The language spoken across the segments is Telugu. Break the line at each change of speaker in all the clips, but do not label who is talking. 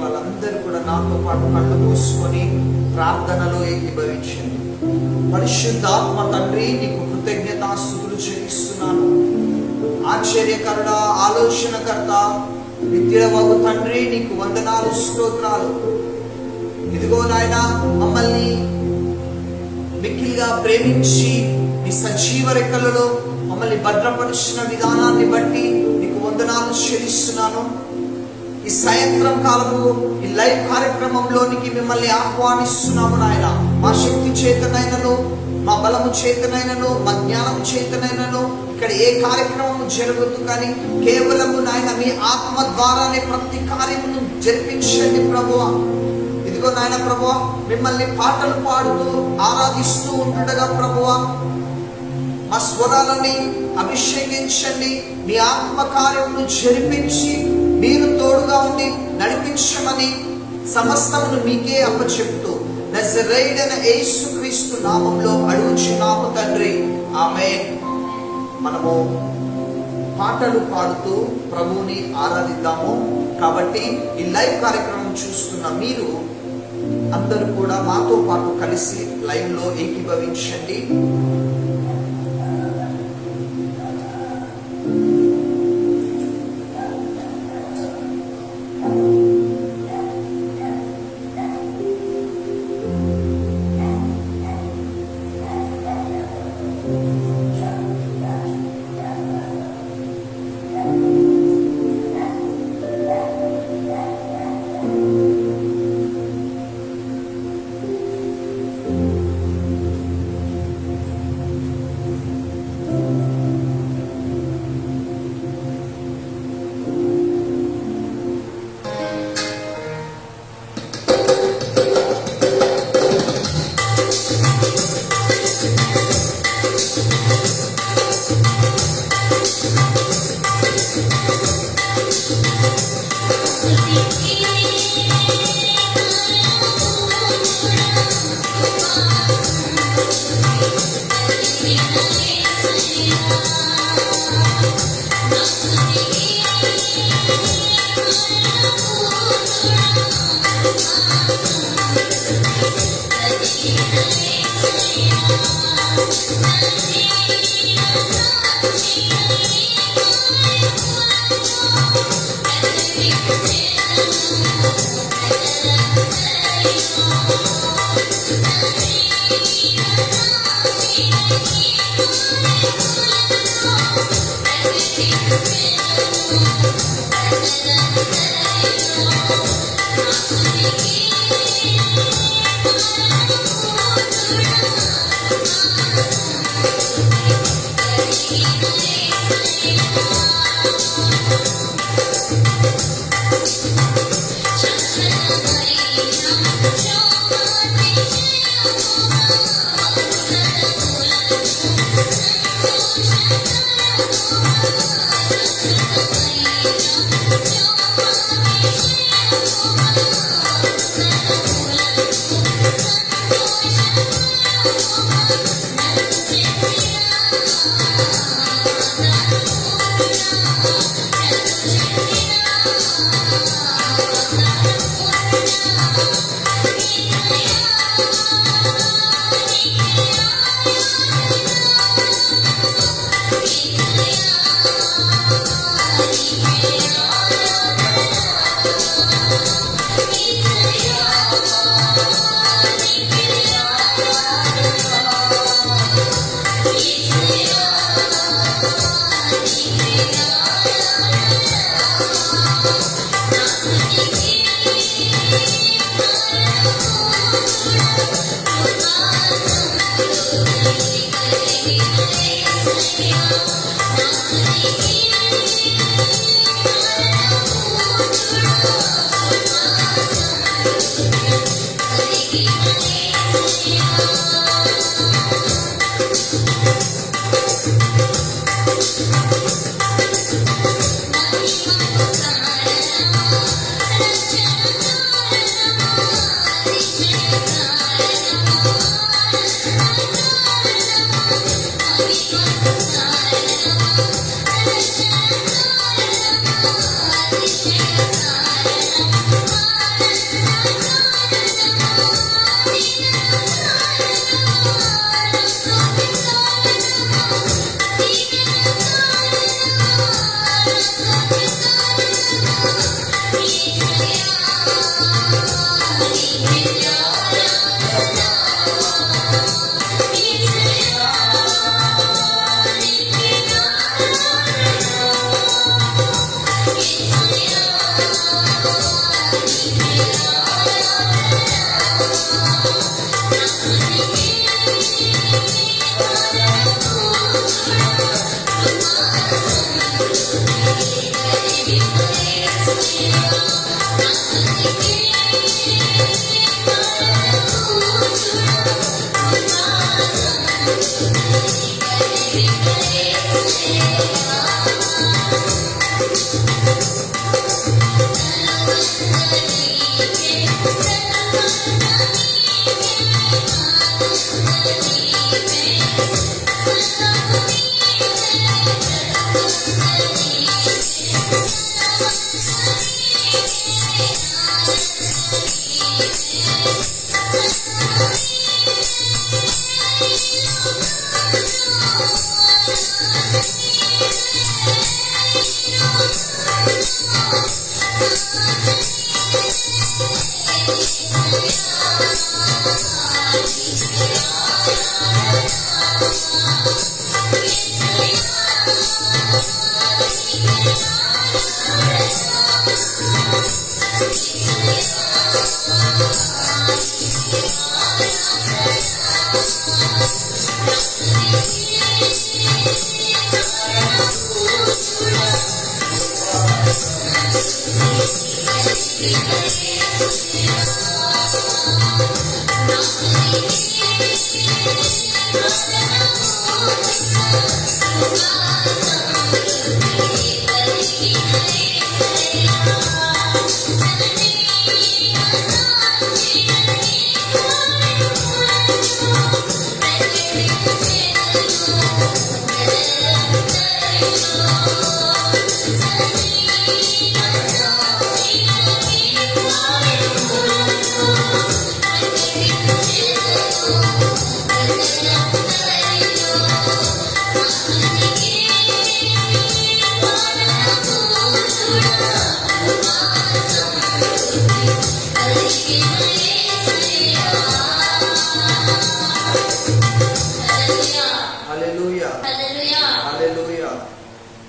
వాళ్ళందరూ కూడా నాతో పాటు కళ్ళు మూసుకొని ప్రార్థనలో ఏకీభవించండి. పరిశుద్ధాత్మ తండ్రి, నీకు కృతజ్ఞతాస్తుతులు చెల్లిస్తున్నాను. ఆశ్చర్యకరుడ, ఆలోచనకర్త, నిత్యవగు తండ్రి, నీకు వందనాలు, స్తోత్రాలు. ఇదిగో నాయన, మమ్మల్ని మిక్కిలిగా ప్రేమించి నీ సజీవ రెక్కలలో మమ్మల్ని భద్రపరిచిన విధానాన్ని బట్టి నీకు వందనాలు చెల్లిస్తున్నాను. ఈ సాయంత్రం కాలము ఈ లైవ్ కార్యక్రమంలోనికి మిమ్మల్ని ఆహ్వానిస్తున్నాము నాయన. మా శక్తి చేతనైనను, మా బలము చేతనైనను, మా జ్ఞానం చేతనైనను ఇక్కడ ఏ కార్యక్రమము జరగదు, కానీ కేవలము నాయన మీ ఆత్మ ద్వారానే ప్రతి కార్యమును జరిపించండి ప్రభువా. ఇదిగో నాయన ప్రభువా, మిమ్మల్ని పాటలు పాడుతూ ఆరాధిస్తూ ఉంటుండగా ప్రభువా, మా స్వరాలని అభిషేకించండి. మీ ఆత్మ కార్యమును జరిపించి మీరు తోడుగా ఉండి నడిపించమని సమస్తమును మీకే అప్పచెప్తూ నజరేయుడైన యేసుక్రీస్తు నామంలో అడుగుచున్నాము తండ్రి, ఆమేన్. మనము పాటలు పాడుతూ ప్రభువుని ఆరాధిద్దాము. కాబట్టి ఈ లైవ్ కార్యక్రమం చూస్తున్న మీరు అందరూ కూడా మాతో పాటు కలిసి లైవ్ లో ఏకీభవించండి.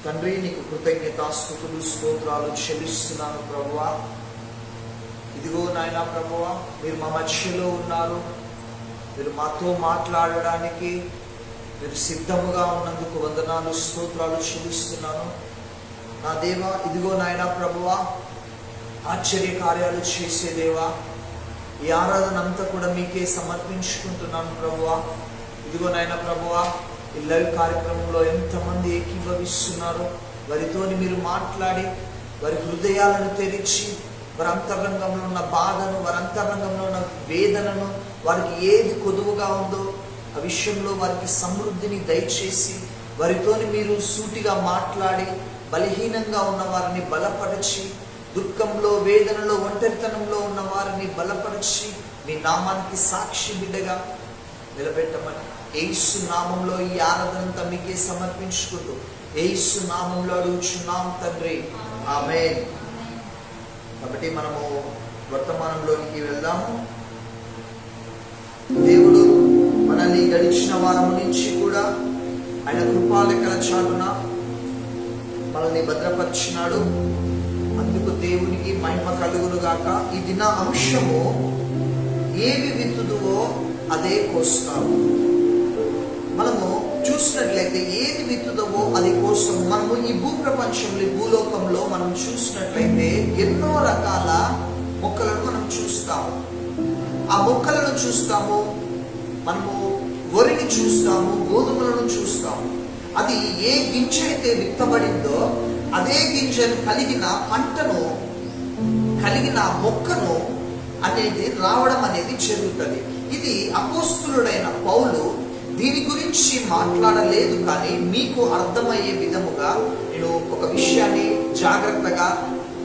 తండ్రి, నీకు కృతజ్ఞతాస్తుతులు స్తోత్రాలు చెల్లిస్తున్నాను ప్రభువా. ఇదిగో నాయనా ప్రభువా, మీరు మా మధ్యలో ఉన్నారు. మీరు మాతో మాట్లాడడానికి మీరు సిద్ధముగా ఉన్నందుకు వందనాలు స్తోత్రాలు చెల్లిస్తున్నాను నా దేవా. ఇదిగో నాయనా ప్రభువా, ఆశ్చర్య కార్యాలు చేసే దేవా, ఈ ఆరాధన అంతా కూడా మీకే సమర్పించుకుంటున్నాను ప్రభువా. ఇదిగో నాయనా ప్రభువా, ఈ లైవ్ కార్యక్రమంలో ఎంతమంది ఏకీభవిస్తున్నారో వారితోని మీరు మాట్లాడి వారి హృదయాలను తెరిచి వారి అంతరంగంలో ఉన్న బాధను, వారి అంతరంగంలో ఉన్న వేదనను, వారికి ఏది కొదువుగా ఉందో ఆ విషయంలో వారికి సమృద్ధిని దయచేసి వారితోని మీరు సూటిగా మాట్లాడి బలహీనంగా ఉన్న వారిని బలపరిచి, దుఃఖంలో, వేదనలో, ఒంటరితనంలో ఉన్న వారిని బలపరిచి మీ నామానికి సాక్షి బిడ్డగా నిలబెట్టమని యేసు నామంలో ఈ ఆరాధనంతా మీకే సమర్పించుకుంటూ యేసు నామంలో అడుగుచున్నాం తండ్రి, ఆమేన్. కాబట్టి మనము వర్తమానంలోనికి వెళ్దాము. దేవుడు మనల్ని గడిచిన వారం నుంచి కూడా ఆయన కృపాలెక్కల చాటున మనల్ని భద్రపరిచినాడు. అందుకు దేవునికి మహిమ కలుగును గాక. ఈ దిన అంశము, ఏవి విత్తుదువో అదే కోస్తావు. మనము చూసినట్లయితే ఏది విత్తుదవో అది కోసం మనము ఈ భూప్రపంచంలో, ఈ భూలోకంలో మనం చూసినట్లయితే ఎన్నో రకాల మొక్కలను మనం చూస్తాము. ఆ మొక్కలను చూస్తాము, మనము వరిని చూస్తాము, గోధుమలను చూస్తాము. అది ఏ గింజ అయితే విత్తబడిందో అదే గింజను కలిగిన పంటను, కలిగిన మొక్కను అనేది రావడం అనేది జరుగుతుంది. ఇది అపోస్తులుడైన పౌలు దీని గురించి మాట్లాడలేదు, కానీ మీకు అర్థమయ్యే విధముగా నేను ఒక విషయాన్ని జాగ్రత్తగా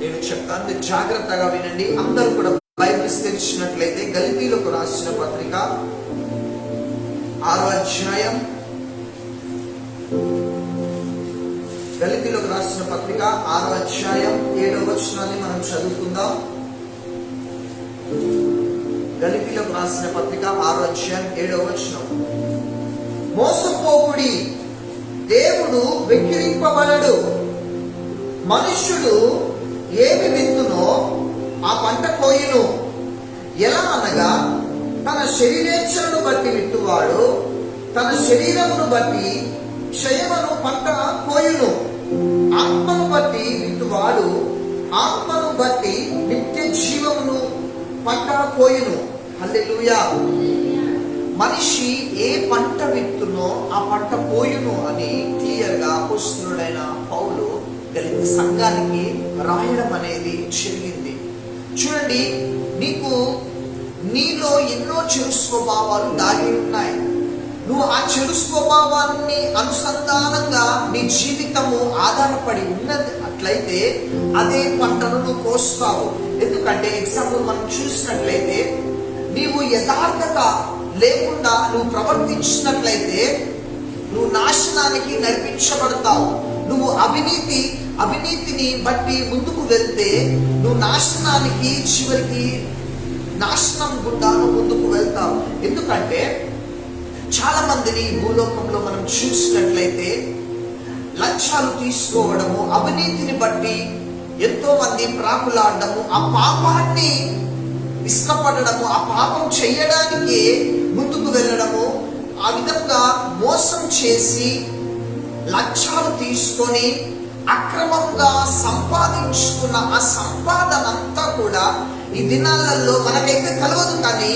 నేను చెప్తాను. జాగ్రత్తగా వినండి. అందరూ కూడా బైబిల్ తెరిచినట్లయితే గలితీలకు రాసిన పత్రిక 6వ అధ్యాయం, గలితీలకు రాసిన పత్రిక 6వ అధ్యాయం 7వ వచనాన్ని మనం చదువుకుందాం. గలితీలకు రాసిన పత్రిక 6వ అధ్యాయం 7వ వచనం. మోసపోకుడి, దేవుడు వెక్కిరింపబడడు. మనుష్యుడు ఏమి విత్తునో ఆ పంట కోయును. ఎలా అనగా తన శరీరేచ్ఛలను బట్టి విత్తువాడు తన శరీరమును బట్టి క్షయమును పంట కోయును. ఆత్మను బట్టి విత్తువాడు ఆత్మను బట్టి నిత్య జీవమును పంట కోయును. హల్లెలూయా. మనిషి ఏ పంట విత్తునో ఆ పంట పోయును అని క్లియర్ గా అపోస్తలుడైన పౌలు గలిత సంఘానికి రాయడం అనేది జరిగింది. చూడండి, నీలో ఎన్నో చెడు స్వభావాలు దాగి ఉన్నాయి. నువ్వు ఆ చెడు స్వభావాన్ని అనుసంధానంగా నీ జీవితము ఆధారపడి ఉన్నది అట్లయితే అదే పంటను నువ్వు కోస్తావు. ఎందుకంటే ఎగ్జాంపుల్ మనం చూసినట్లయితే, నీవు యథార్థత లేకుండా నువ్వు ప్రవర్తించినట్లయితే నువ్వు నాశనానికి నడిపించబడతావు. నువ్వు అవినీతిని బట్టి ముందుకు వెళ్తే నువ్వు నాశనానికి, చివరికి నాశనం గుండా ముందుకు వెళ్తావు. ఎందుకంటే చాలా మందిని భూలోకంలో మనం చూసినట్లయితే లంచాలు తీసుకోవడము, అవినీతిని బట్టి ఎంతో మంది ప్రాకులాడము, ఆ పాపాన్ని ఇష్టపడము, ఆ పాపం చేయడానికి ముందుకు వెళ్ళడము, ఆ విధంగా మోసం చేసి లంచాలు తీసుకొని అక్రమంగా సంపాదించుకున్న ఆ సంపాదన అంతా కూడా ఈ దినాలలో మనకైతే కలవదు, కానీ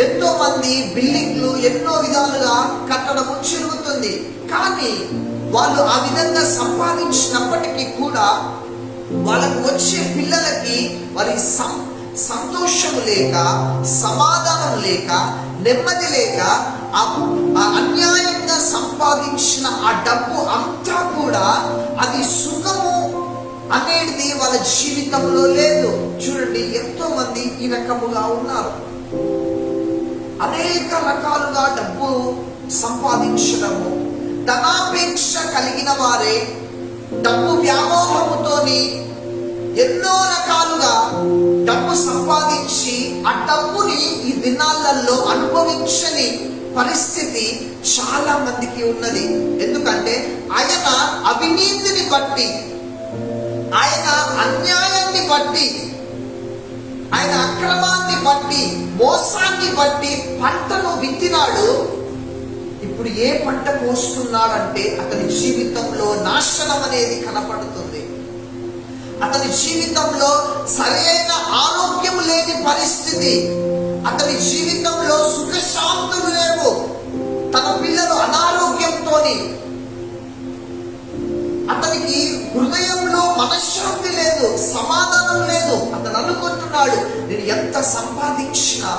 ఎంతో మంది బిల్డింగ్లు ఎన్నో విధాలుగా కట్టడము జరుగుతుంది. కానీ వాళ్ళు ఆ విధంగా సంపాదించినప్పటికీ కూడా వాళ్ళకు వచ్చే పిల్లలకి వారి సంతోషము లేక, సమాధానం లేక, నెమ్మది లేక, అన్యాయంగా సంపాదించిన ఆ డబ్బు అంతా కూడా అది సుఖము అనేది వాళ్ళ జీవితంలో లేదు. చూడండి, ఎంతో మంది ఈ రకముగా ఉన్నారు. అనేక రకాలుగా డబ్బు సంపాదించడము, ధనాపేక్ష కలిగిన వారే డబ్బు వ్యామోహముతోని ఎన్నో రకాలుగా డబ్బు సంపాదించి ఆ డబ్బుని ఈ దినాలలో అనుభవించని పరిస్థితి చాలా మందికి ఉన్నది. ఎందుకంటే ఆయన అవినీతిని బట్టి, ఆయన అన్యాయాన్ని బట్టి, ఆయన అక్రమాన్ని బట్టి, మోసాన్ని బట్టి పంటను విత్తినాడు. ఇప్పుడు ఏ పంట కోస్తున్నాడంటే అతని జీవితంలో నాశనం అనేది కనపడుతుంది. అతని జీవితంలో సరైన ఆరోగ్యం లేని పరిస్థితి, అతని జీవితంలో సుఖశాంతులు లేవు, తన పిల్లలు అనారోగ్యంతో, అతనికి హృదయంలో మనశ్శాంతి లేదు, సమాధానం లేదు. అతను అనుకుంటున్నాడు, నేను ఎంత సంపాదించినా,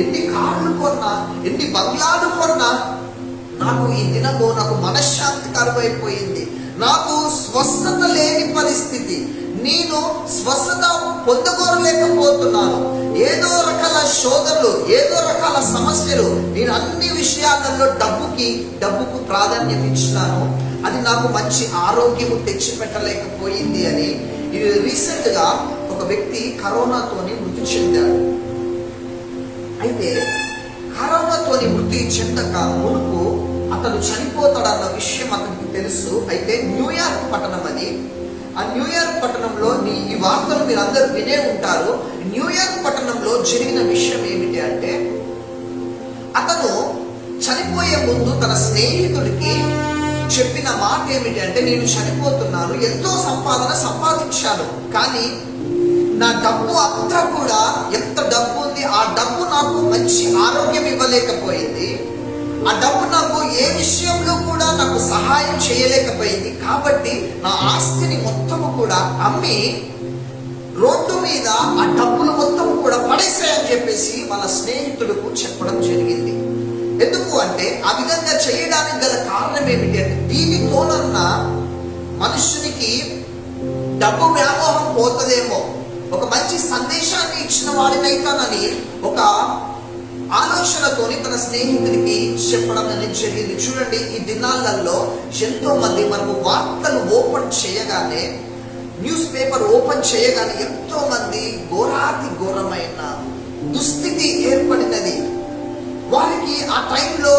ఎన్ని కార్లు కొన్నా, ఎన్ని బంగ్లాలు కొన్నా, నాకు ఈ దినము నాకు మనశ్శాంతి కరువైపోయింది, నాకు స్వస్థత లేని పరిస్థితి, నేను స్వస్థత పొందగోరలేకపోతున్నాను. ఏదో రకాల శోధనలు, ఏదో రకాల సమస్యలు, నేను అన్ని విషయాలలో డబ్బుకు ప్రాధాన్యత ఇచ్చినాను, అది నాకు మంచి ఆరోగ్యము తెచ్చిపెట్టలేకపోయింది అని. ఇది రీసెంట్ గా ఒక వ్యక్తి కరోనాతోని మృతి చెందాడు. అయితే కరోనాతోని మృతి చెందక మునుపు అతను చనిపోతాడన్న విషయం అతనికి తెలుసు. అయితే న్యూయార్క్ పట్టణం అది. ఆ న్యూయార్క్ పట్టణంలో ఈ వార్తలు మీరు అందరూ వినే ఉంటారు. న్యూయార్క్ పట్టణంలో జరిగిన విషయం ఏమిటి అంటే, అతను చనిపోయే ముందు తన స్నేహితుడికి చెప్పిన మాట ఏమిటి అంటే, నేను చనిపోతున్నాను, ఎంతో సంపాదించాను, కానీ నా డబ్బు అంతా కూడా, ఎంత డబ్బు ఉంది, ఆ డబ్బు నాకు మంచి ఆరోగ్యం ఇవ్వలేకపోయింది, ఆ డబ్బు నాకు ఏ విషయంలో కూడా నాకు సహాయం చేయలేకపోయింది, కాబట్టి నా ఆస్తిని మొత్తము కూడా అమ్మి రోడ్డు మీద ఆ డబ్బులు మొత్తం కూడా పడేసాయని చెప్పేసి వాళ్ళ స్నేహితులకు చెప్పడం జరిగింది. ఎందుకు అంటే, ఆ విధంగా చేయడానికి గల కారణం ఏమిటి అంటే, దీనితోనన్నా మనుషునికి డబ్బు వ్యామోహం పోతుందేమో, ఒక మంచి సందేశాన్ని ఇచ్చిన వాడినైతానని ఒక ఆలోచనతోని తన స్నేహితుడికి చెప్పడం అనేది జరిగింది. చూడండి, ఈ దినాలలో ఎంతో మంది మనము వార్తలు ఓపెన్ చేయగానే, న్యూస్ పేపర్ ఓపెన్ చేయగానే ఎంతో మంది ఘోరాతి ఘోరమైన దుస్థితి ఏర్పడినది. వారికి ఆ టైంలో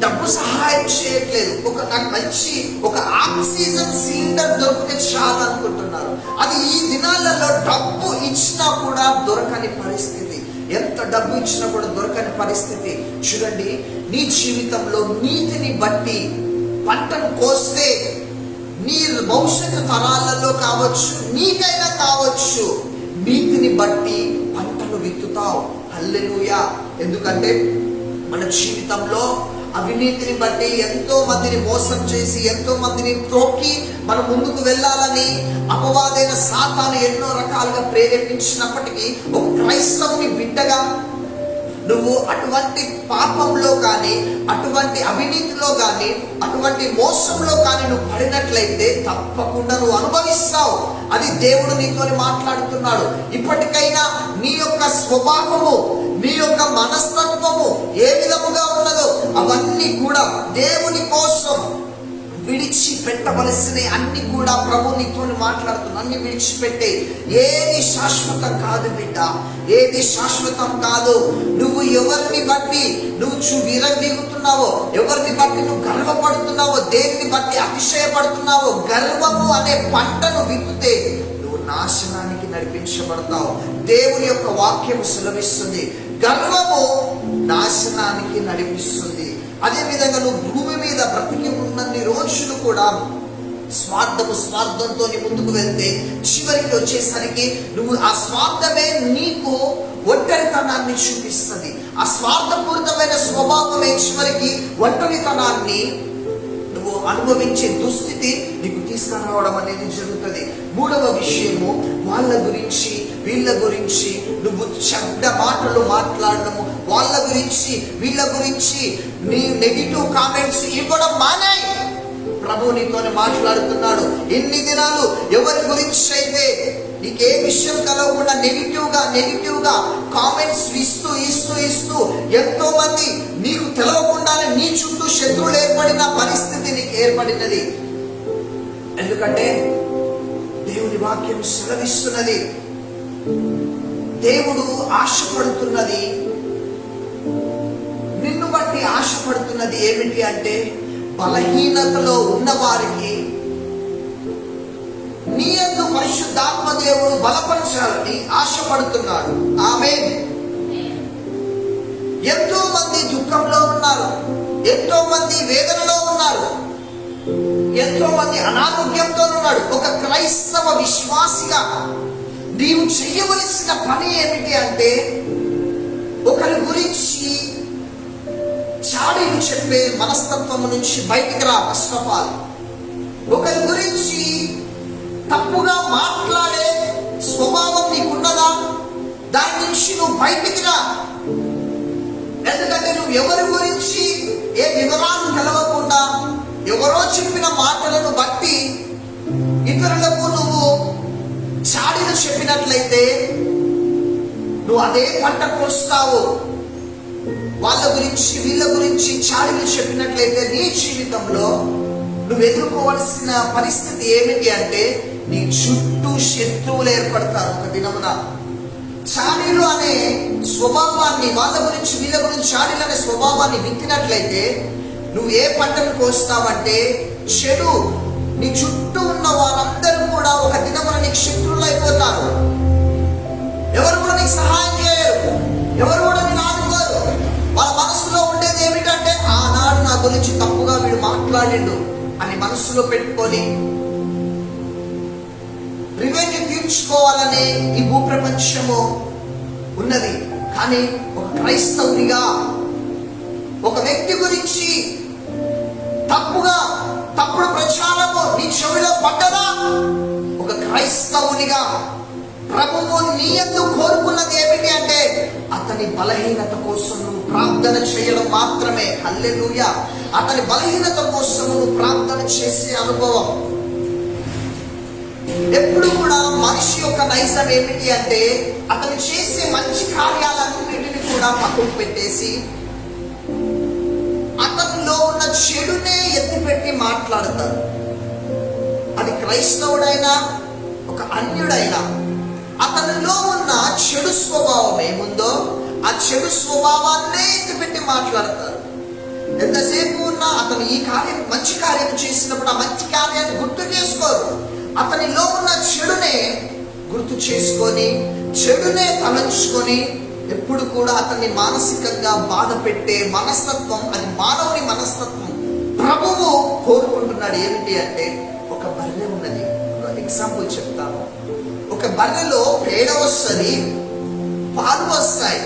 డబ్బు సహాయం చేయట్లేదు. నాకు మంచి ఒక ఆక్సిజన్ సిలిండర్ దొరికితే చాలా అనుకుంటున్నారు. అది ఈ దినాలలో డబ్బు ఇచ్చినా కూడా దొరకని పరిస్థితి. ఎంత డబ్బు ఇచ్చినా కూడా దొరకని పరిస్థితి. చూడండి, నీ జీవితంలో నీతిని బట్టి పంటను కోస్తే నీ భవిష్యత్తు తరాలలో కావచ్చు, నీకైనా కావచ్చు, నీతిని బట్టి పంటను విత్తుతావు. హల్లెలూయా. ఎందుకంటే మన జీవితంలో అవినీతిని బట్టి ఎంతో మందిని మోసం చేసి, ఎంతో మందిని త్రొక్కి మనం ముందుకు వెళ్ళాలని అపవాదైన సాతాను ఎన్నో రకాలుగా ప్రేరేపించినప్పటికీ ఒక క్రైస్తవుని బిడ్డగా నువ్వు అటువంటి పాపంలో కానీ, అటువంటి అవినీతిలో కానీ, అటువంటి మోసంలో కానీ నువ్వు పడినట్లయితే తప్పకుండా నువ్వు అనుభవిస్తావు. అది దేవుడు నీతో మాట్లాడుతున్నాడు. ఇప్పటికైనా నీ యొక్క స్వభావము, నీ యొక్క మనస్తత్వము ఏ విధముగా ఉన్నదో అవన్నీ కూడా దేవుని కోసం విడిచిపెట్టవలసిన అన్ని కూడా ప్రభు నీతో మాట్లాడుతున్నా. అన్ని విడిచిపెట్టే. ఏది శాశ్వతం కాదు బిడ్డ, ఏది శాశ్వతం కాదు. నువ్వు ఎవరిని బట్టి నువ్వు విరవీగుతున్నావో, ఎవరిని బట్టి నువ్వు గర్వపడుతున్నావో, దేనిని బట్టి అతిశయపడుతున్నావో, గర్వము అనే పంటను విత్తుతే నువ్వు నాశనానికి నడిపించబడతావు. దేవుని యొక్క వాక్యం సెలవిస్తుంది, గర్వము నాశనానికి నడిపిస్తుంది. అదే విధంగా నువ్వు భూమి మీద బ్రతికి ఉన్నన్ని రోజులు కూడా స్వార్థంతో ముందుకు వెళ్తే చివరికి వచ్చేసరికి నువ్వు ఆ స్వార్థమే నీకు ఒంటరితనాన్ని చూపిస్తుంది. ఆ స్వార్థపూరితమైన స్వభావమే చివరికి ఒంటరితనాన్ని నువ్వు అనుభవించే దుస్థితి నీకు తీసుకురావడం అనేది జరుగుతుంది. మూడవ విషయము, వాళ్ళ గురించి వీళ్ళ గురించి నువ్వు చెడ్డ మాటలు మాట్లాడడము, వాళ్ళ గురించి వీళ్ళ గురించి నీ నెగిటివ్ కామెంట్స్ ఇవ్వడం మానేయ్. ప్రభు నీతోనే మాట్లాడుతున్నాడు. ఎన్ని దినాలు ఎవరి గురించి అయితే నీకే విషయం కలగకుండా నెగిటివ్ గా కామెంట్స్ ఇస్తూ ఎంతో మంది నీకు తెలవకుండానే నీ చుట్టూ శత్రువులు ఏర్పడిన పరిస్థితి నీకు ఏర్పడినది. ఎందుకంటే దేవుని వాక్యం సెలవిస్తున్నది, దేవుడు ఆశపడుతున్నది, నిన్ను బట్టి ఆశపడుతున్నది ఏమిటి అంటే, బలహీనతలో ఉన్న వారికి నీ యందు పరిశుద్ధాత్మ దేవుడు బలపరచాలని ఆశపడుతున్నాడు. ఆమేన్. ఎంతో మంది దుఃఖంలో ఉన్నారు, ఎంతో మంది వేదనలో ఉన్నారు, ఎంతో మంది అనారోగ్యంతో ఉన్నాడు. ఒక క్రైస్తవ విశ్వాసిగా నీవు చేయవలసిన పని ఏమిటి అంటే, ఒకరి గురించి చాడీలు చెప్పే మనస్తత్వం నుంచి బయటికి రా. ఫస్ట్ ఆఫ్ ఆల్ ఒకరి గురించి తప్పుగా మాట్లాడే స్వభావం నీకున్నదా? దాని నుంచి నువ్వు బయటికి రా. ఎందుకంటే నువ్వు ఎవరి గురించి ఏ వివరాలు తెలవకుండా ఎవరో చెప్పిన మాటలను బట్టి ఇతరులకు నువ్వు చాడీలు చెప్పినట్లయితే నువ్వు అదే పంట కోస్తావు. వాళ్ళ గురించి వీళ్ళ గురించి చాడీలు చెప్పినట్లయితే నీ జీవితంలో నువ్వు ఎదుర్కోవాల్సిన పరిస్థితి ఏమిటి అంటే, నీ చుట్టూ శత్రువులు ఏర్పడతారు. ఒక దినమున చాడీలు అనే స్వభావాన్ని, వాళ్ళ గురించి వీళ్ళ గురించి చాడీలు అనే స్వభావాన్ని విత్తినట్లయితే నువ్వు ఏ పంటను కోస్తావంటే చెడు. నీ చుట్టూ ఉన్న వాళ్ళందరూ కూడా ఒక దినమున నీకు శత్రువులు అయిపోతారు. ఎవరు కూడా నీకు సహాయం చేయరు, ఎవరు కూడా నీకు ఆదుకోరు. వాళ్ళ మనసులో ఉండేది ఏమిటంటే, ఆనాడు నా గురించి తప్పుగా వీడు మాట్లాడిండు అని మనసులో పెట్టుకొని రివెంజ్ తీర్చుకోవాలనే ఈ భూప్రపంచము ఉన్నది. కానీ ఒక క్రైస్తవునిగా ఒక వ్యక్తి గురించి తప్పుడు ప్రచారము నీ చెవిలో పడ్డదా? ఒక క్రైస్తవునిగా ప్రభువు నీ యందు కోరుకున్నది ఏమిటి అంటే, అతని బలహీనత కోసం నువ్వు ప్రార్థన చేయడం మాత్రమే. హల్లెలూయా. అతని బలహీనత కోసం నువ్వు ప్రార్థన చేసే అనుభవం. ఎప్పుడు కూడా మనిషి యొక్క నైజం ఏమిటి అంటే, అతను చేసే మంచి కార్యాలన్నింటినీ కూడా పక్కకు పెట్టేసి అతనిలో ఉన్న చెడునే ఎత్తిపెట్టి మాట్లాడతారు. అది క్రైస్తవుడైనా ఒక అన్యుడైనా అతనిలో ఉన్న చెడు స్వభావం ఏముందో ఆ చెడు స్వభావాన్నే ఎత్తిపెట్టి మాట్లాడతారు. ఎంతసేపు ఉన్నా అతను ఈ కార్యం, మంచి కార్యం చేసినప్పుడు ఆ మంచి కార్యాన్ని గుర్తు చేసుకోరు. అతనిలో ఉన్న చెడునే గుర్తు చేసుకొని, చెడునే తలంచుకొని ఎప్పుడు కూడా అతన్ని మానసికంగా బాధ పెట్టే మనస్తత్వం, అది మానవుని మనస్తత్వం. ప్రభువు కోరుకుంటున్నాడు ఏమిటి అంటే, ఒక బర్రె ఉన్నది, ఒక ఎగ్జాంపుల్ చెప్తాను. ఒక బర్రెలో పేడ వస్తుంది, పాలు వస్తాయి.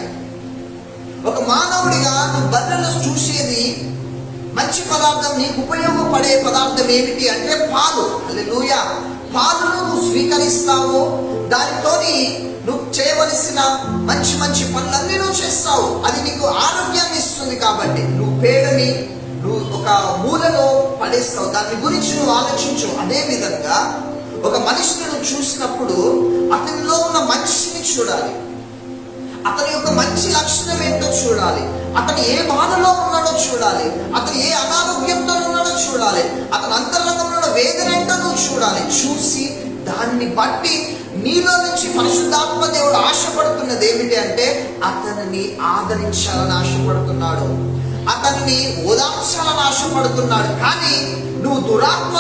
ఒక మానవుడిగా నువ్వు బర్రెలో చూసేది మంచి పదార్థం, నీకు ఉపయోగపడే పదార్థం ఏమిటి అంటే పాలు. హల్లెలూయా. పాలును నువ్వు స్వీకరిస్తావు, దానితోని నువ్వు చేయవలసిన మంచి మంచి పనులన్నీ నువ్వు చేస్తావు. అది నీకు ఆరోగ్యాన్ని ఇస్తుంది. కాబట్టి నువ్వు పేడని నువ్వు ఒక మూలలో పడేస్తావు. దాని గురించి నువ్వు ఆలోచించు. అదే విధంగా ఒక మనిషిని నువ్వు చూసినప్పుడు అతనిలో ఉన్న మనిషిని చూడాలి, అతని యొక్క మంచి లక్షణం ఏంటో చూడాలి, అతను ఏ బాధలో ఉన్నాడో చూడాలి, అతను ఏ అనారోగ్యంతో ఉన్నాడో చూడాలి, అతని అంతరంగంలో ఉన్న వేదన ఏంటో నువ్వు చూడాలి. చూసి దాన్ని బట్టి నీలో నుంచి పరిశుద్ధాత్మ దేవుడు ఆశపడుతున్నది ఏమిటి అంటే, అతనిని ఆదరించాలని ఆశపడుతున్నాడు, అతన్ని ఓదార్చాలని ఆశపడుతున్నాడు. కానీ నువ్వు దురాత్మ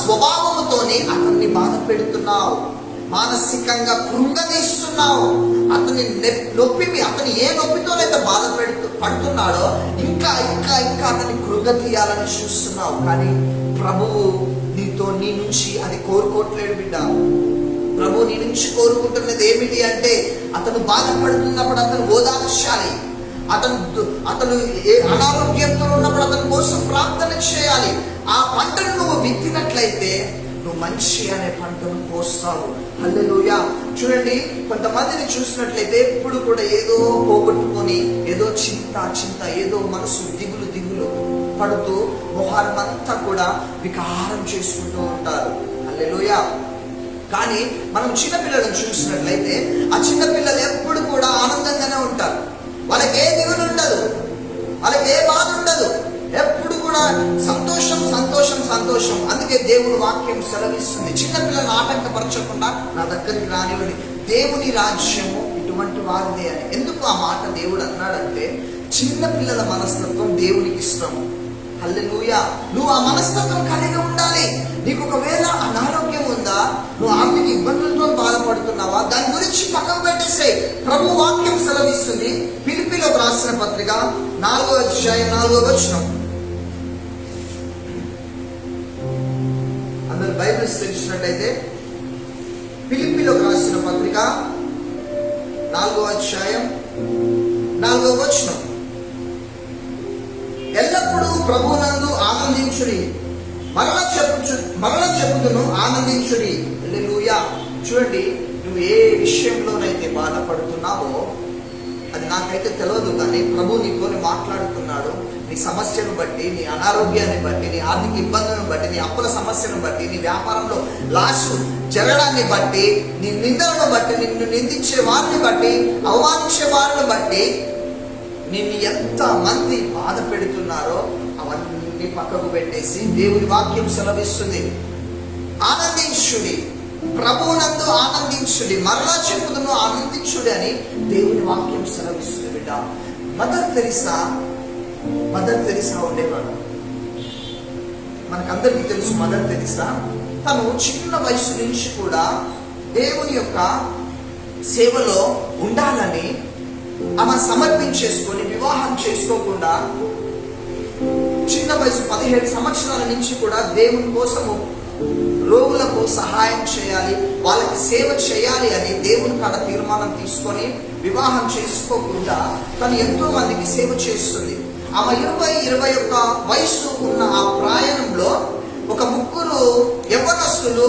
స్వభావముతోని అతన్ని బాధ పెడుతున్నావు, మానసికంగా కృంగదీస్తున్నావు. అతని అతని ఏ నొప్పితోనైతే పడుతున్నాడో ఇంకా ఇంకా ఇంకా అతన్ని కృంగతీయాలని చూస్తున్నావు. కానీ ప్రభువు నీ నుంచి అది కోరుకోవట్లేడు బిడ్డ. ప్రభు నీ నుంచి కోరుకుంటున్నది ఏమిటి అంటే, అతను బాధపడుతున్నప్పుడు అతను ఓదార్చాలి, అతను ఏ అనారోగ్యంతో ఉన్నప్పుడు అతని కోసం ప్రార్థన చేయాలి. ఆ పంటను నువ్వు విత్తినట్లయితే నువ్వు మంచి అనే పంటను కోస్తావు. హల్లెలూయా. చూడండి, కొంతమందిని చూసినట్లయితే ఎప్పుడు కూడా ఏదో పోగొట్టుకొని, ఏదో చింత ఏదో మనసు దిగులు పడుతూ మొహారం అంతా కూడా వికారం చేసుకుంటూ ఉంటారు. హల్లెలూయా. కానీ మనం చిన్నపిల్లలను చూసినట్లయితే ఆ చిన్నపిల్లలు ఎప్పుడు కూడా ఆనందంగానే ఉంటారు. వాళ్ళకి ఏ దిగులు ఉండదు, వాళ్ళకి ఏ బాధ ఉండదు, ఎప్పుడు కూడా సంతోషం సంతోషం సంతోషం. అందుకే దేవుని వాక్యం సెలవిస్తుంది, చిన్నపిల్లలను ఆటంకపరచకుండా నా దగ్గరికి రానివ్వండి, దేవుని రాజ్యము ఇటువంటి వారిదే అని. ఎందుకు ఆ మాట దేవుడు అన్నాడంటే, చిన్నపిల్లల మనస్తత్వం దేవునికి ఇష్టము. హల్లెలూయా. నువ్వు ఆ మనస్తత్వం కలిగి ఉండాలి. నీకు ఒకవేళ అనారోగ్యం ఉందా, నువ్వు ఆర్థిక ఇబ్బందులతో బాధపడుతున్నావా, దాని గురించి పక్కకు పెట్టేసే. ప్రభు వాక్యం సెలవిస్తుంది, ఫిలిప్పీలకు రాసిన పత్రిక 4వ అధ్యాయం 4వ వచనం. అందరు బైబిల్స్ తెరిచినట్టయితే ఫిలిప్పీలకు రాసిన పత్రిక 4వ అధ్యాయం 4వ వచనం. ఎల్లప్పుడూ ప్రభునందు ఆనందించుడి, మరల చెప్పుదును ఆనందించుడి. హల్లెలూయా. చూడండి, నువ్వు ఏ విషయంలోనైతే బాధపడుతున్నావో అది నాకైతే తెలియదు, కానీ ప్రభు నీతోని మాట్లాడుతున్నాడు. నీ సమస్యను బట్టి, నీ అనారోగ్యాన్ని బట్టి, నీ ఆర్థిక ఇబ్బందులను బట్టి, నీ అప్పుల సమస్యను బట్టి, నీ వ్యాపారంలో లాస్ జరగడాన్ని బట్టి, నీ నిందలను బట్టి, నిన్ను నిందించే వారిని బట్టి, అవమానించే వారిని బట్టి నిన్ను ఎంత మంది బాధ పెడుతున్నారో అవన్నీ పక్కకు పెట్టేసి దేవుని వాక్యం సెలవిస్తుంది, ఆనందించుడి, ప్రభువునందు ఆనందించుడి, మరలా చెప్పుదును ఆనందించుడి అని దేవుని వాక్యం సెలవిస్తుంది. బిడ్డ, మదర్ తెరిసా ఉండేవాడు. మనకందరికీ తెలుసు మదర్ తెరిసా. తను చిన్న వయసు నుంచి కూడా దేవుని యొక్క సేవలో ఉండాలని ఆమె సమర్పించేసుకొని వివాహం చేసుకోకుండా చిన్న వయసు 17 సంవత్సరాల నుంచి కూడా దేవుని కోసము రోగులకు సహాయం చేయాలి, వాళ్ళకి సేవ చేయాలి అని దేవుని కాడ తీర్మానం తీసుకొని వివాహం చేసుకోకుండా తను ఎంతో మందికి సేవ చేస్తుంది. ఆమె 20-21 వయసు ఉన్న ఆ ప్రాయంలో ఒక ముగ్గురు యవ్వనస్తులు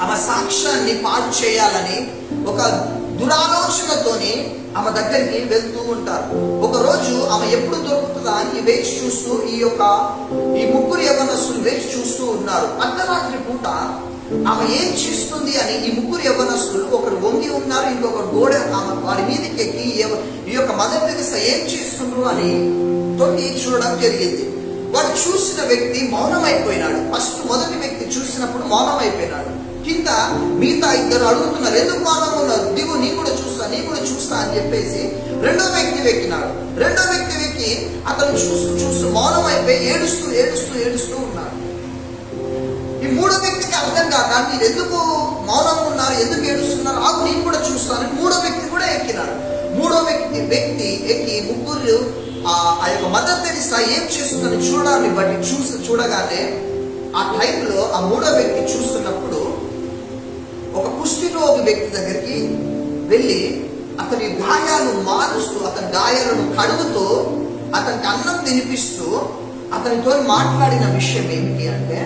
ఆమె సాక్ష్యాన్ని పాడు చేయాలని ఒక దురాలోచనతోని ఆమె దగ్గరికి వెళ్తూ ఉంటారు. ఒకరోజు ఆమె ఎప్పుడు దొరుకుతుందా అని వేచి చూస్తూ ఈ ముగ్గురు యవ్వనస్తులు వేచి చూస్తూ ఉన్నారు. అర్ధరాత్రి పూట ఆమె ఏం చేస్తుంది అని ఈ ముగ్గురు యవ్వనస్తులు, ఒకరు వంగి ఉన్నారు, ఇంకొకరు గోడ ఆమె వారి మీదకి ఎక్కి ఈ యొక్క మదర్ తెరిసా ఏం చేస్తుండ్రు అని తొంగి చూడడం జరిగింది. వాడు చూసిన వ్యక్తి మౌనమైపోయినాడు. మొదటి వ్యక్తి చూసినప్పుడు మౌనమైపోయినాడు. కింద మిగతా ఇద్దరు అడుగుతున్నారు, ఎందుకు మౌనంగా ఉన్నారు, దిగు, నీ కూడా చూస్తా అని చెప్పేసి రెండో వ్యక్తి వెక్కినాడు. రెండో వ్యక్తి వెక్కి అతను
అయిపోయి ఏడుస్తూ ఉన్నారు. ఈ మూడో వ్యక్తికి అర్థం కాక, మీరు ఎందుకు మౌనంగా ఉన్నారు, ఎందుకు ఏడుస్తున్నారు, ఆగు నేను కూడా చూస్తాను. మూడో వ్యక్తి కూడా ఎక్కినాడు. మూడో వ్యక్తి ఎక్కి ముగ్గురు ఆ యొక్క మదర్ తెరీసా ఏం చేస్తుందని చూడాలని బట్టి చూడగానే ఆ టైంలో ఆ మూడో వ్యక్తి చూస్తున్నప్పుడు ఒక కుష్ఠరోగి వ్యక్తి దగ్గరికి వెళ్ళి అతని గాయాలు మారుస్తూ, అతని గాయాలను కడుగుతూ, అతనికి అన్నం తినిపిస్తూ అతనితో మాట్లాడిన విషయం ఏమిటి అంటే,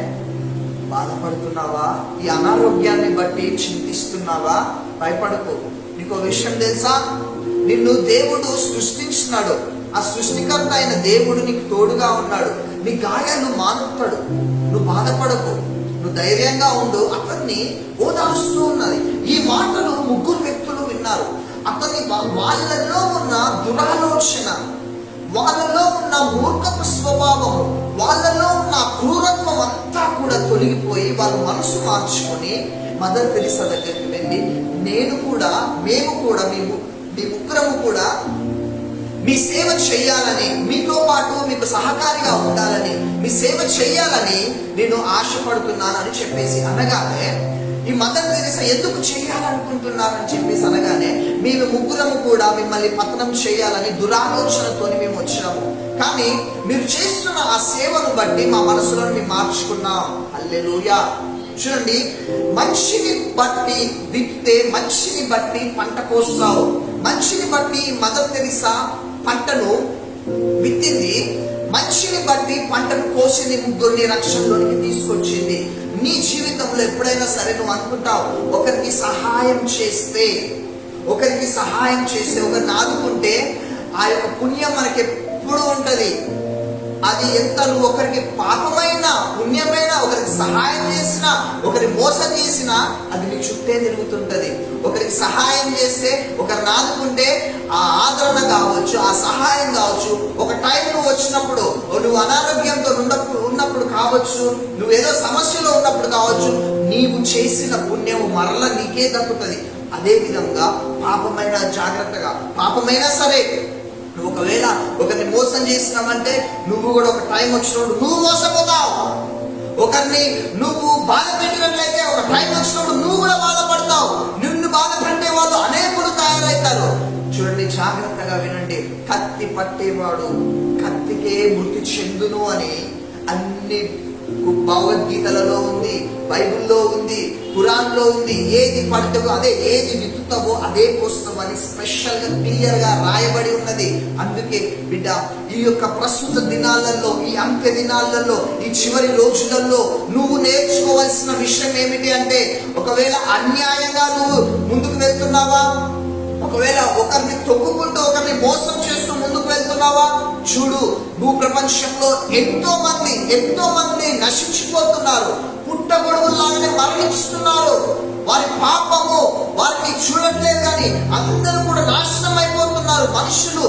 బాధపడుతున్నావా, ఈ అనారోగ్యాన్ని బట్టి చింతిస్తున్నావా, భయపడకు. నీకు విషయం తెలుసా, నిన్ను దేవుడు సృష్టించినాడు. ఆ సృష్టికర్త అయిన దేవుడు నీకు తోడుగా ఉన్నాడు. నీ గాయాలు మానుతాడు. నువ్వు బాధపడకు, నువ్వు ధైర్యంగా ఉండు. అతన్ని ఓదారుస్తూ ఉన్నది. ఈ మాటలు ముగ్గురు వ్యక్తులు విన్నారు. అతని వాళ్ళలో ఉన్న దురాలోచన, వాళ్ళలో ఉన్న మూర్ఖపు స్వభావం, వాళ్ళలో ఉన్న క్రూరత్వం అంతా కూడా తొలగిపోయి వాళ్ళు మనసు మార్చుకొని మదర్ తెరీసా దగ్గరికి వెళ్ళి, మేము కూడా మీ ముగ్గురము కూడా మీ సేవ చేయాలని, మీతో పాటు మీకు సహకారిగా ఉండాలని, మీ సేవ చేయాలని నేను ఆశపడుతున్నానని చెప్పేసి అనగానే, ఈ మదర్ తెరీసా ఎందుకు చేయాలనుకుంటున్నారని చెప్పేసి అనగానే, మేము ముగ్గురము కూడా మిమ్మల్ని పతనం చేయాలని దురాలోచనతో మేము వచ్చాము, కానీ మీరు చేస్తున్న ఆ సేవను బట్టి మా మనసులను మేము మార్చుకున్నాం. హల్లెలూయా. చూడండి, మనిషిని బట్టి విత్తే మనిషిని బట్టి పంట కోస్తావు. మనిషిని బట్టి మదర్ తెరీసా పంటను విత్తింది, మనిషిని బట్టి పంటను కోసింది, ముగ్గురిని రక్షణలోనికి తీసుకొచ్చింది. నీ జీవితంలో ఎప్పుడైనా సరే నువ్వు అనుకుంటావు, ఒకరికి సహాయం చేస్తే, ఒకరిని ఆదుకుంటే ఆ యొక్క పుణ్యం మనకి ఎప్పుడు ఉంటది. అది ఎంత నువ్వు ఒకరికి పాపమైన పుణ్యమైన, ఒకరికి సహాయం చేసినా, ఒకరి మోసం చేసినా అది నీ చుట్టే తిరుగుతుంటది. ఒకరికి సహాయం చేస్తే, ఒకరిని ఆదుకుంటే ఆ ఆదరణ కావచ్చు, ఆ సహాయం కావచ్చు, ఒక టైం నువ్వు వచ్చినప్పుడు, నువ్వు అనారోగ్యంతో ఉన్నప్పుడు కావచ్చు, నువ్వేదో సమస్యలో ఉన్నప్పుడు కావచ్చు, నీవు చేసిన పుణ్యం మరల నీకే దక్కుతుంది. అదే విధంగా పాపమైన జాగ్రత్తగా, పాపమైనా సరే నువ్వు ఒకవేళ ఒకరిని మోసం చేసినావంటే నువ్వు కూడా ఒక టైం వచ్చినప్పుడు నువ్వు మోసపోతావు. ఒకరిని నువ్వు బాధ పెట్టినట్లయితే ఒక టైం వచ్చినప్పుడు నువ్వు కూడా బాధపడతావు. నిన్ను బాధ పెట్టే వాళ్ళు అనేకులు తయారవుతారు. చూడండి, జాగ్రత్తగా వినండి. కత్తి పట్టేవాడు కత్తికే మృతి చెందును అని అన్ని భగవద్గీతలలో ఉంది, బైబిల్లో ఉంది, ఖురాన్లో ఉంది. ఏది పడతావో అదే, ఏది విత్తుతావో అదే కోస్తావని స్పెషల్ గా క్లియర్ గా రాయబడి ఉన్నది. అందుకే బిడ్డ, ఈ యొక్క ప్రస్తుత దినాలలో, ఈ అంత్య దినాలలో, ఈ చివరి రోజులలో నువ్వు నేర్చుకోవాల్సిన విషయం ఏమిటి అంటే, ఒకవేళ అన్యాయంగా నువ్వు ముందుకు వెళ్తున్నావా, ఒకవేళ ఒకరిని తొక్కుకుంటూ ఒకరిని మోసం చేస్తూ ముందుకు వెళ్తున్నావా, చూడు, భూ ప్రపంచంలో ఎంతో మంది నశించిపోతున్నారు. పుట్టగొడుగులాగానే మరణిస్తున్నారు. వారి పాపము వారిని చూడట్లేదు, కానీ అందరూ కూడా నాశనం అయిపోతున్నారు. మనుషులు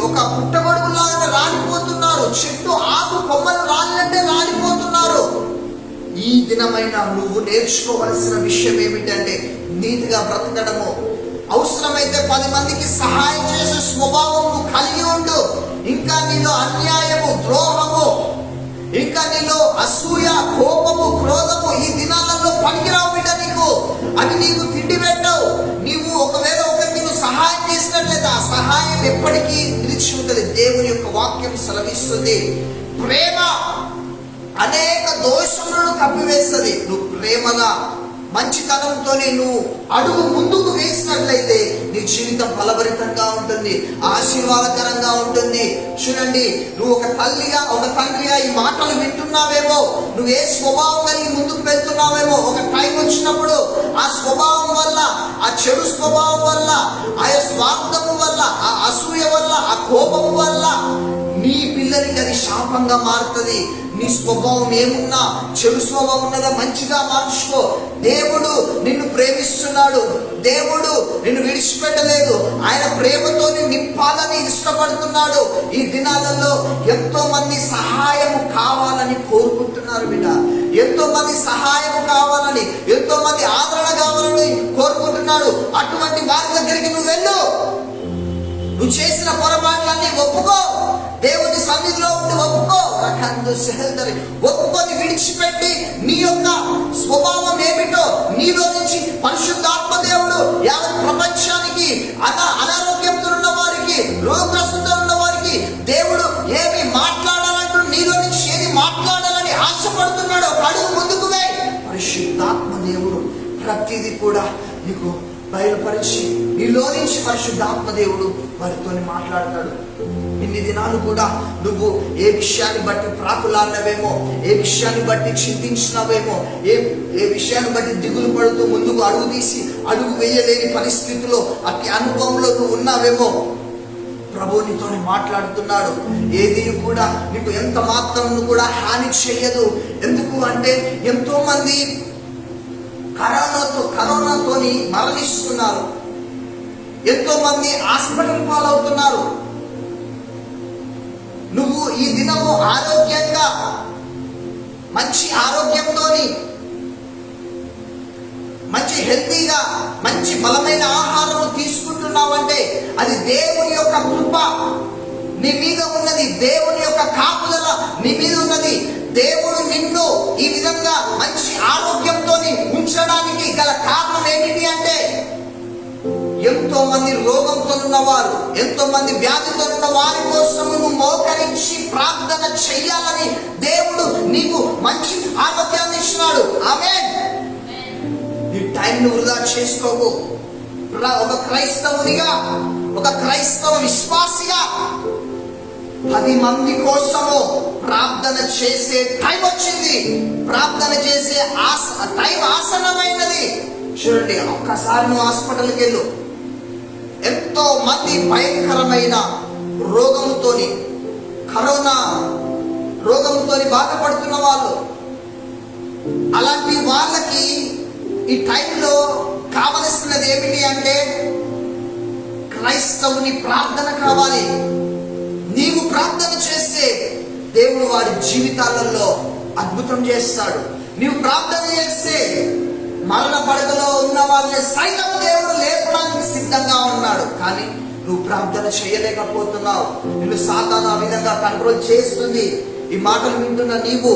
ఒక పుట్టగొడుగులాగానే రాలిపోతున్నారు. చెట్టు ఆకు కొమ్మలు రాలినట్టే రాలిపోతున్నారు. ఈ దినమైన నువ్వు నేర్చుకోవాల్సిన విషయం ఏమిటంటే, నీతిగా బ్రతకడము, అవసరమైతే 10 మందికి సహాయం చేసే స్వభావం నువ్వు కలిగి ఉండు. ఇంకా నీలో అన్యాయము, ద్రోహము, ఇంకా నీలో అసూయ, కోపము, క్రోధము ఈ దినాలలో పనికిరావు బిడ్డ. అవి నీకు తిండి పెట్టవు. నీవు ఒకవేళ ఒకరికి నువ్వు సహాయం చేసినట్లయితే ఆ సహాయం ఎప్పటికీ నిలిచి ఉంటుంది. దేవుని యొక్క వాక్యం సెలవిస్తుంది, ప్రేమ అనేక దోషములను కప్పివేస్తుంది. నువ్వు ప్రేమగా మంచితనంతోనే నువ్వు అడుగు ముందుకు వేసినట్లయితే నీ జీవితం ఫలభరితంగా ఉంటుంది, ఆశీర్వాదకరంగా ఉంటుంది. చూడండి, నువ్వు ఒక తల్లిగా, ఒక తండ్రిగా ఈ మాటలు వింటున్నావేమో, నువ్వు ఏ స్వభావం కలిగి ముందుకు వెళ్తున్నావేమో, ఒక టైం వచ్చినప్పుడు ఆ స్వభావం వల్ల, ఆ చెడు స్వభావం వల్ల, ఆ స్వార్థము వల్ల, ఆ అసూయ వల్ల, ఆ కోపము వల్ల నీ పిల్లలకి అది శాపంగా మారుతుంది. నీ స్వభావం ఏమున్నా, చెడు స్వభావం ఉన్నదా మంచిగా మార్చుకో. దేవుడు నిన్ను ప్రేమిస్తున్నాడు, దేవుడు నిన్ను విడిచిపెట్టలేదు. ఆయన ప్రేమతో నింపాలని ఇష్టపడుతున్నాడు. ఈ దినాలలో ఎంతో మంది సహాయం కావాలని కోరుకుంటున్నారు బిడ్డ. ఎంతో మంది సహాయం కావాలని, ఎంతో మంది ఆదరణ కావాలని కోరుకుంటున్నాడు. అటువంటి వారి దగ్గరికి నువ్వు వెళ్ళు. నువ్వు చేసిన పొరపాట్లన్నీ ఒప్పుకో. దేవుని సన్నిధిలో ఉండి ఒప్పుకో. ఒప్పుకొని విడిచిపెట్టి నీ యొక్క స్వభావం ఏమిటో నీలో నుంచి పరిశుద్ధాత్మ దేవుడు యావత్ ప్రపంచానికి అనారోగ్యంతో ఉన్న వారికి, రోగగ్రస్తుతో ఉన్న వారికి దేవుడు ఏమి మాట్లాడాలంటూ నీలో నుంచి ఏది మాట్లాడాలని ఆశపడుతున్నాడో ఒక అడుగు ముందుకు వేయి. పరిశుద్ధాత్మ దేవుడు ప్రతిదీ కూడా నీకు బయలుపరిచి నీలో నుంచి పరిశుద్ధాత్మ దేవుడు వారితో మాట్లాడతాడు. ఇన్ని దినాలు కూడా నువ్వు ఏ విషయాన్ని బట్టి ప్రాకులాడినవేమో, ఏ విషయాన్ని బట్టి చింతించినవేమో, ఏ విషయాన్ని బట్టి దిగులు పడుతూ ముందుకు అడుగు తీసి అడుగు వేయలేని పరిస్థితిలో అతి అనుభవంలో నువ్వు ఉన్నావేమో, ప్రభు నీతో మాట్లాడుతున్నాడు. ఏది కూడా నీకు ఎంత మాత్రం కూడా హాని చేయదు. ఎందుకు అంటే ఎంతో మంది కరోనాతోని మరణిస్తున్నారు. ఎంతో మంది హాస్పిటల్ పాలవుతున్నారు. నువ్వు ఈ దినము ఆరోగ్యంగా మంచి ఆరోగ్యంతోని మంచి హెల్తీగా మంచి బలమైన ఆహారం తీసుకుంటున్నావంటే అది దేవుని యొక్క కృప నీ మీద ఉన్నది. దేవుని యొక్క కాపుదల నీ మీద ఉన్నది. దేవుడు నిన్ను ఈ విధంగా మంచి ఆరోగ్యంతో ఉంచడానికి గల కారణం ఏంటి అంటే ఎంతో మంది రోగంతో ఉన్నవారు, ఎంతో మంది వ్యాధితో ఉన్న వారి కోసం నువ్వు మోకరించి ప్రార్థన చెయ్యాలని దేవుడు నీకు మంచి ఆరోగ్యాన్ని ఇచ్చినాడు. ఆమేన్. ఈ టైంను వృధా చేసుకోకు. ఒక క్రైస్తవునిగా, ఒక క్రైస్తవ విశ్వాసిగా 10 మంది కోసము ప్రార్థన చేసే టైం వచ్చింది. ప్రార్థన చేసే టైం ఆసన్నమైనది. చూడండి, ఒక్కసారి నువ్వు హాస్పిటల్కి వెళ్ళు. ఎంతో మంది భయంకరమైన రోగముతోని, కరోనా రోగముతోని బాధపడుతున్న వాళ్ళు, అలాంటి వాళ్ళకి ఈ టైంలో కావలసినది ఏమిటి అంటే క్రైస్తవుని ప్రార్థన కావాలి. నీవు ప్రార్థన చేస్తే దేవుడు వారి జీవితాలలో అద్భుతం చేస్తాడు. నీవు ప్రార్థన చేస్తే మరణ పడకలో ఉన్న వాళ్ళని సైతం దేవుడు లేపడానికి సిద్ధంగా ఉన్నాడు. కానీ నువ్వు ప్రార్థన చేయలేకపోతున్నావు. నిన్ను సాతాను ఆ విధంగా కంట్రోల్ చేస్తుంది. ఈ మాటలు వింటున్న నీవు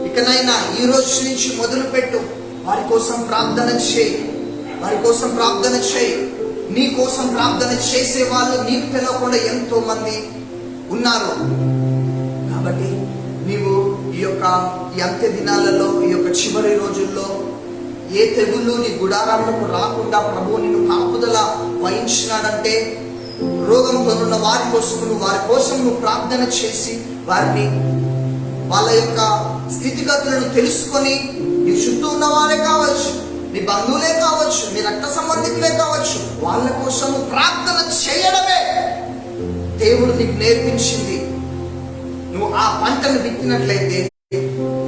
ఇకనైనా ఈ రోజు నుంచి మొదలు పెట్టు. వారి కోసం ప్రార్థన చేయి. వారి కోసం ప్రార్థన చేయి. నీ కోసం ప్రార్థన చేసే వాళ్ళు నీకు తెలియకుండా ఎంతో మంది ఉన్నారు. కాబట్టి నీవు ఈ అంత్య దినాలలో, ఈ చివరి రోజుల్లో ఏ తెగుళ్ళు నీ గుడారాలకు రాకుండా ప్రభు నిన్ను కాపుదల వహించినాడంటే రోగంతో ఉన్న వారి కోసం నువ్వు ప్రార్థన చేసి వారిని వాళ్ళ యొక్క స్థితిగతులను తెలుసుకొని, నీ చుట్టూ ఉన్న వారే కావచ్చు, నీ బంధువులే కావచ్చు, నీ రక్త సంబంధికులే కావచ్చు, వాళ్ళ కోసం ప్రార్థన చేయడమే దేవుడు నీకు నేర్పించింది. నువ్వు ఆ పంటను విత్తినట్లయితే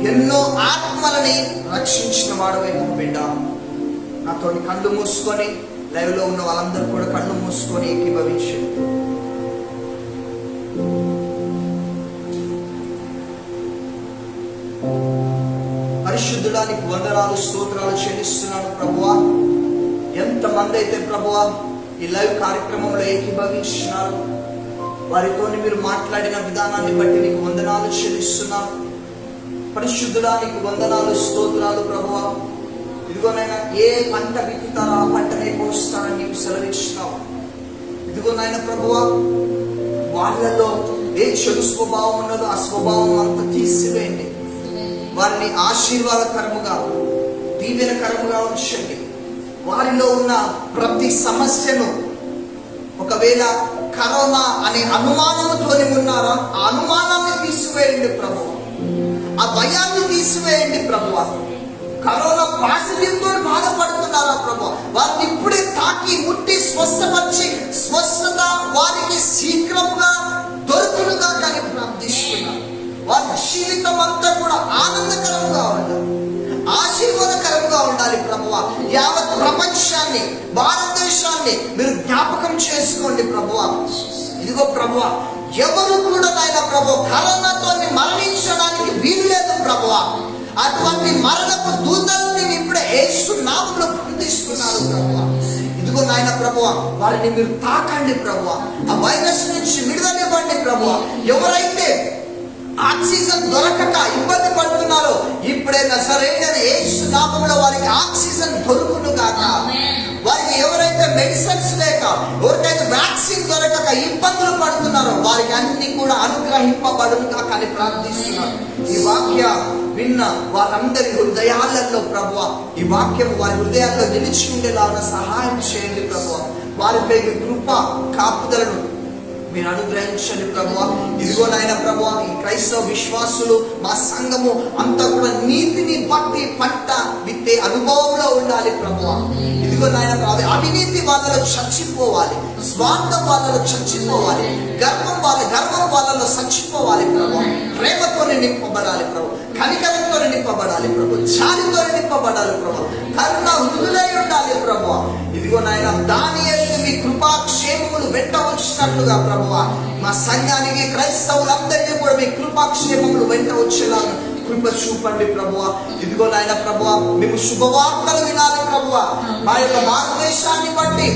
ఎన్నో ఆత్మలని రక్షించిన వాడవైపు బిడ్డ. నాతో కళ్ళు మూసుకొని, లైవ్ లో ఉన్న వాళ్ళందరూ కూడా కళ్ళు మూసుకొని ఏకీభవించండి. పరిశుద్ధుడానికి వందనాలు, స్తోత్రాలు చెల్లిస్తున్నాను ప్రభువా. ఎంతమంది అయితే ప్రభువా ఈ లైవ్ కార్యక్రమంలో ఏకీభవించినారు, వారితో మీరు మాట్లాడిన విధానాన్ని బట్టి నీకు వందనాలు చెల్లిస్తున్నాను. పరిశుద్ధుడానికి వందనాలు, స్తోత్రాలు ప్రభువా. ఇదిగోనైనా ఏ పంట విత్తుతారో ఆ పంటనే పోస్తారని నీకు సెలవిచ్చినావు. ఇదిగోనైనా ప్రభువా, వాళ్ళలో ఏ చెడు స్వభావం ఉన్నదో ఆ స్వభావం అంతా తీసివేయండి. వారిని ఆశీర్వాదకరముగా, దీవెనకరముగా ఉంచండి. వారిలో ఉన్న ప్రతి సమస్యను, ఒకవేళ కరోనా అనే అనుమానంతో ఉన్నారా, ఆ అనుమానాన్ని తీసివేయండి ప్రభు. ఆ భయాన్ని తీసివేయండి ప్రభు. కరోనా పాజిటివ్తో బాధపడుతున్నారా ప్రభు, వారిని ఇప్పుడే తాకి ముట్టి స్వస్థపరిచి స్వస్థత వారికి శీఘ్రముగా దొరుకునుగా కానీ ప్రార్థిస్తున్నారు. వారి జీవితం అంతా కూడా ఆనందకరంగా ఉండాలి, ఆశీర్వాదకరంగా ఉండాలి ప్రభువా. యావత్ ప్రపంచాన్ని, భారతదేశాన్ని మీరు జ్ఞాపకం చేసుకోండి ప్రభువా. ఇదిగో ప్రభువా, ఎవరు కూడా నాయన ప్రభు కరోనాతో మరణించడానికి వీలు లేదు ప్రభువా. అటువంటి మరణపు దూతలను నేను ఇప్పుడే యేసు నామములో బంధిస్తున్నాను ప్రభువా. ఇదిగో ఇదిగో నాయన ప్రభువా, వారిని మీరు తాకండి ప్రభువా, ఆ వైరస్ నుంచి విడుదలివ్వండి ప్రభువా. ఎవరైతే ఆక్సిజన్ దొరకక ఇబ్బంది పడుతున్నారో ఇప్పుడే నజరేయుడైన యేసు నామములో వారికి ఆక్సిజన్ దొరుకును గాక. వారికి ఎవరైతే మెడిసిన్స్ లేక, ఎవరికైతే వ్యాక్సిన్ దొరకక ఇబ్బందులు పడుతున్నారో వారికి అన్ని కూడా అనుగ్రహింపబడును గాక అని ప్రార్థిస్తున్నారు. ఈ వాక్య విన్న వారందరి హృదయాలలో ప్రభువా, ఈ వాక్యం వారి హృదయాల్లో నిలిచి ఉండేలాగా సహాయం చేయండి ప్రభువా. వారిపై మీ కృప కాపుదలను మీరు అనుగ్రహించండి ప్రభువా. ఇదిగో నాయన ప్రభువా, ఈ క్రైస్తవ విశ్వాసులు మా సంఘము అంతా కూడా నీతిని బట్టి పంట విత్తే అనుభవంలో ఉండాలి ప్రభువా. ఇదిగో నాయన ప్రభు, అవినీతి వాళ్ళలో చచ్చిపోవాలి, స్వార్థం వాళ్ళలో చచ్చిపోవాలి, గర్వం వాళ్ళలో చచ్చిపోవాలి ప్రభువా. ప్రేమతో నింపబడాలి ప్రభు, కనికరంతో నింపబడాలి ప్రభు, జాలితో నింపబడాలి ప్రభు, కరుణ హృదయులై ఉండాలి ప్రభువా. ఇదిగో నాయన దానియేలును మీ కృపాక్షేమములు వెంట వచ్చినట్లుగా ప్రభువా, మా సంఘానికి క్రైస్తవులందరికీ కూడా మీ కృపాక్షేమములు వెంట వచ్చేలాగా కృప చూపండి ప్రభువా. ఇదిగో నాయన ప్రభువా, మేము శుభవార్తలు వినాలి ప్రభువా. మా యొక్క భారతదేశాన్ని బట్టి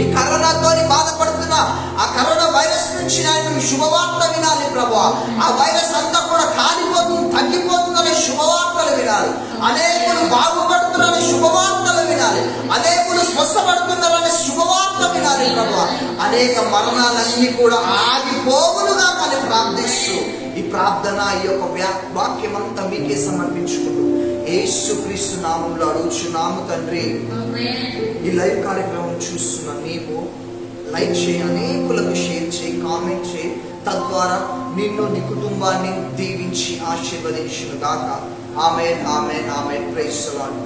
ఈ కరోనాతో బాధపడుతున్న ఆ కరోనా వైరస్ నుంచి ఆయన శుభవార్త వినాలి ప్రభువా. ఆ వైరస్ అంతా కూడా కాలిపోతుంది, తగ్గిపోతుందనే శుభవార్తలు వినాలి. అనేకులు బాగుపడుతున్నారనే శుభవార్తలు వినాలి. అనేకులు స్వస్థపడుతున్నారనే శుభవార్త వినాలి ప్రభువా. అనేక మరణాలన్నీ కూడా ఆగిపోవులుగా కానీ ప్రార్థిస్తూ ఈ ప్రార్థన, ఈ యొక్క వాక్యం అంతా మీకే సమర్పించుకుంటూ యేసుక్రీస్తు నామములో అడుగుచున్నాము తండ్రి. ఈ లైవ్ కార్యక్రమం చూస్తున్న నీవు లైక్ చేయి, అనేకులకు షేర్ చేయి, కామెంట్ చేయి. తద్వారా నిన్ను, నీ కుటుంబాన్ని దీవించి ఆశీర్వదించును గాక. Amen, amen, amen. Praise the lord.